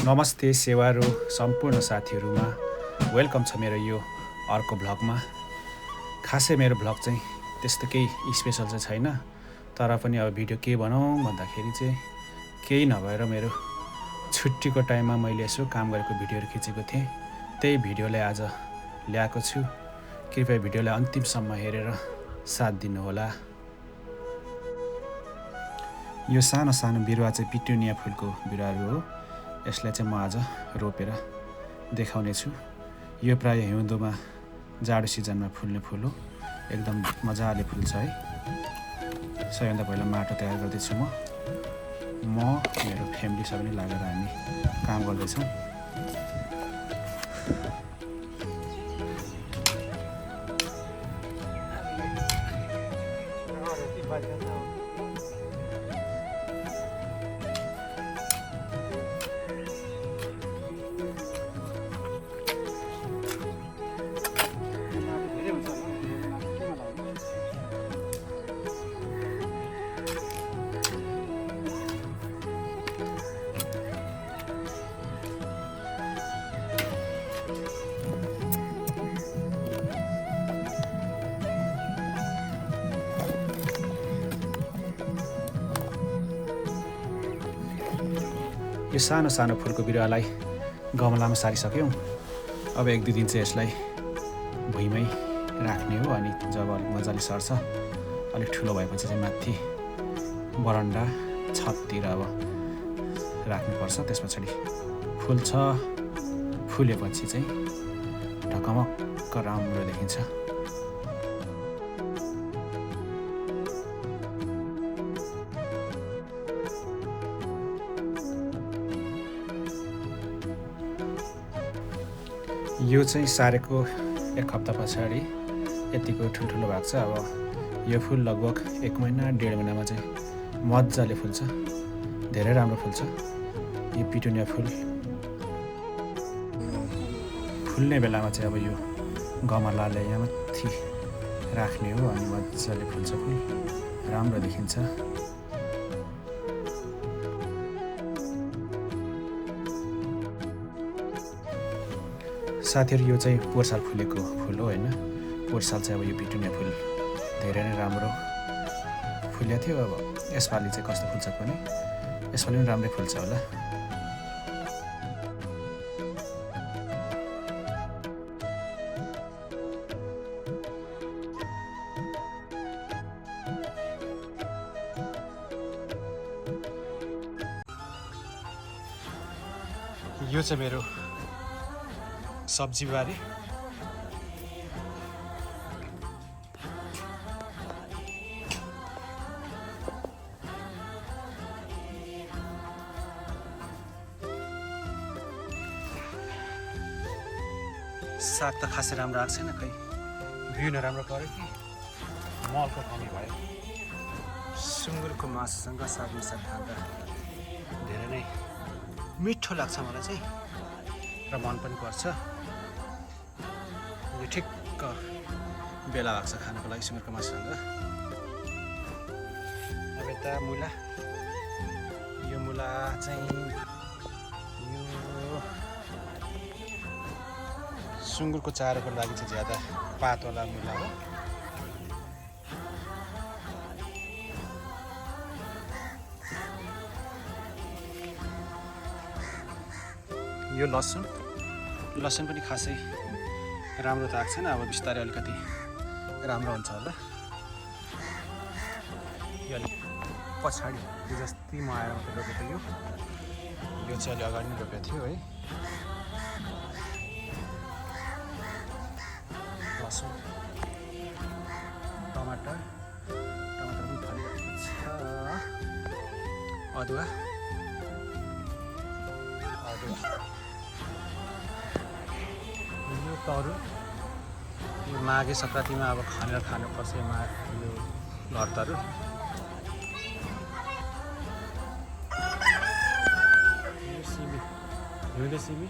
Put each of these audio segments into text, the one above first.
नमस्ते सेवारो सम्पूर्ण साथीहरूमा वेलकम छ मेरो यो अर्को भ्लगमा। खासै मेरो भ्लग चाहिँ त्यस्तो केही स्पेसल चाहिँ छैन, तर पनि अब भिडियो के बनाऊँ भन्दाखेरि चाहिँ केही नभएर मेरो छुट्टीको टाइममा मैले यसो काम गरेको भिडियोहरू खिचेको थिएँ, त्यही भिडियोलाई आज ल्याएको छु। कृपया भिडियोलाई अन्तिमसम्म हेरेर साथ दिनुहोला। यो सानो सानो बिरुवा चाहिँ पिटुनिया फुलको बिरुवाहरू हो। यसलाई चाहिँ म आज रोपेर देखाउने छु। यो प्रायः हिउँदोमा जाडो सिजनमा फुल्ने फुल हो, एकदम मजाले फुल्छ है। सबैभन्दा पहिला माटो तयार गर्दैछु म मेरो फ्यामिली सबैले लागेर हामी काम गर्दैछौँ। यो सानो सानो फुलको बिरुवालाई गमलामा सारिसक्यौँ। अब 1-2 दिन चाहिँ यसलाई भुइँमै राख्ने हो। अनि जब अलिक मजाले सर्छ, अलिक ठुलो भएपछि चाहिँ माथि बरन्डा छततिर अब राख्नुपर्छ। त्यस पछाडि फुल्छ, फुलेपछि चाहिँ ढकमक्क राम्रो देखिन्छ। यो चाहिँ सारेको 1 हप्ता पछाडि यतिको ठुल्ठुलो भएको छ। अब यो फुल लगभग 1 महिना 1.5 महिनामा चाहिँ मजाले फुल्छ, धेरै राम्रो फुल्छ। यो पिटुनिया फुल फुल्ने बेलामा चाहिँ अब यो गमलाले यहाँ माथि राख्ने हो। अनि मजाले फुल्छ, फुल राम्रो देखिन्छ। साथीहरू, यो चाहिँ पोहोर साल फुलेको फुल हो होइन। पोहोर साल चाहिँ अब यो पिटुनिया फुल धेरै नै राम्रो फुलेको थियो। अब यसपालि चाहिँ कस्तो फुल्छ भने यसपालि पनि राम्रै फुल्छ होला। यो चाहिँ मेरो सब्जी बारी। साग त खासै राम्रो आएको छैन, खै बिउ नराम्रो पऱ्यो कि मलको कमी भयो। सुँगुरको मासुसँग साग मिसाएर खाँदा धेरै नै मिठो लाग्छ मलाई चाहिँ, र मन पनि पर्छ। यो ठिक्क बेला भएको छ खानको लागि सुँगुरको मासुसँग। अब यता मुला, यो मुला चाहिँ यो सुँगुरको चारोको लागि चाहिँ ज्यादा पातवाला मुला हो। यो लसुन पनि खासै राम्रो त आएको छैन। अब बिस्तारै अलिकति राम्रो हुन्छ होला। यो अलिक पछाडि जस्तै म आएर मात्रै रोपेको यो चाहिँ अलि अगाडि नै रोपेको थियो है। लसुन, टमाटर पनि फलिरहेको छ। अदुवा यो तरुल, यो माघे सङ्क्रान्तिमा अब खनेर खानुपर्छ यो घर तरुल। यो सिमी, हिउँदे सिमी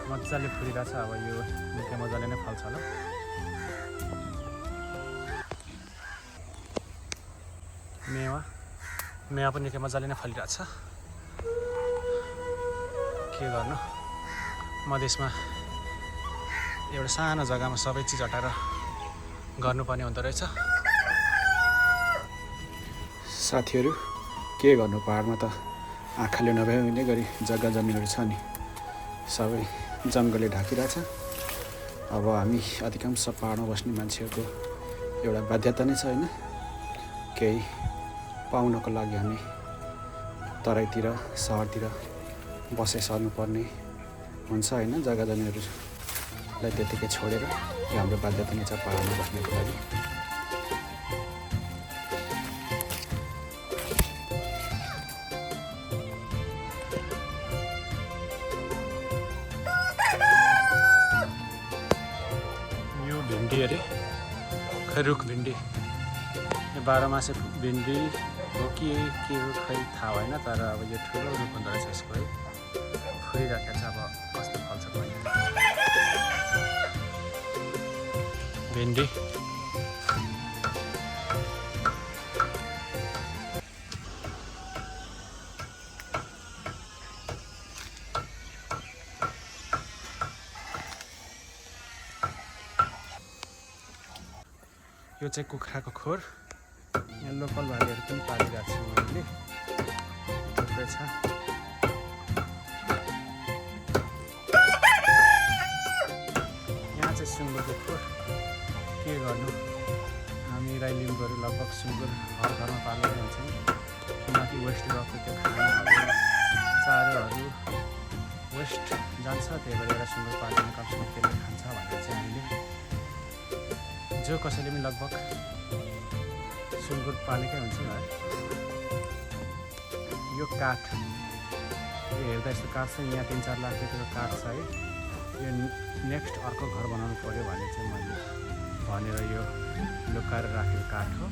मजाले फुलिरहेको छ। अब यो निकै मजाले नै फल्छ होला। मेवा पनि निकै मजाले नै फलिरहेको छ। के गर्नु, मधेसमा एउटा सानो जग्गामा सबै चिज हटाएर गर्नुपर्ने हुँदो रहेछ। साथीहरू के गर्नु, पहाडमा त आँखाले नभ्याउने गरी जग्गा जमिनहरू छ नि, सबै जङ्गलले ढाकिरहेछ। अब हामी अधिकांश पहाडमा बस्ने मान्छेहरूको एउटा बाध्यता नै छ होइन, केही पाउनको लागि हामी तराईतिर सहरतिर बसे सर्नुपर्ने हुन्छ होइन, जग्गा जमिनहरूलाई त्यतिकै छोडेर। यो हाम्रो बाध्यता नै छ पहाडमा बस्नको लागि। यो भिन्डी अरे, खै रुख भिन्डी, यो 12 मासे भिन्डी हो कि के हो खै थाहा भएन, तर अब यो ठुलो रुख हुँदो रहेछ यसको है, फुलिराखेको छ। अब कस्तो फल्छ पनि भिन्डी। यो चाहिँ कुखुराको खोर, यहाँ लोकल भाइहरू पनि पालिरहेको छु मैले, थुप्रै छ। यहाँ चाहिँ सुँगुरको खोर। के गर्नु, हामी राई लिम्बूहरू लगभग सुँगुर हर घरमा पालेकै हुन्छौँ, किनकि वेस्ट गएको त्यो खानाहरू चारोहरू वेस्ट जान्छ, त्यही भएर एउटा सुँगुर पाल्ने कमसेकम त्यसले खान्छ भनेर चाहिँ हामीले जो कसैले पनि लगभग सुँगुर पालेकै हुन्छौँ है। यो काठ, यो हेर्दा यस्तो काठ छ, यहाँ 3-4 लाख रुपियाँको काठ छ है। यो नेक्स्ट अर्को घर बनाउनु पऱ्यो भने चाहिँ मैले भनेर यो लुकाएर राखेको काठ हो।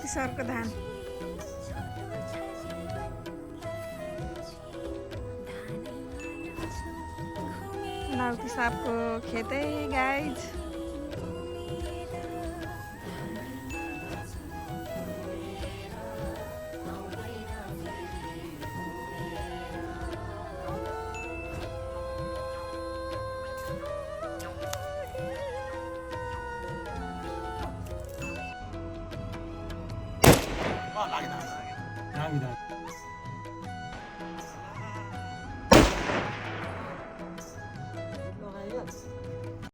नाउती सरको धान। नाउती सापको खेतै गाइज।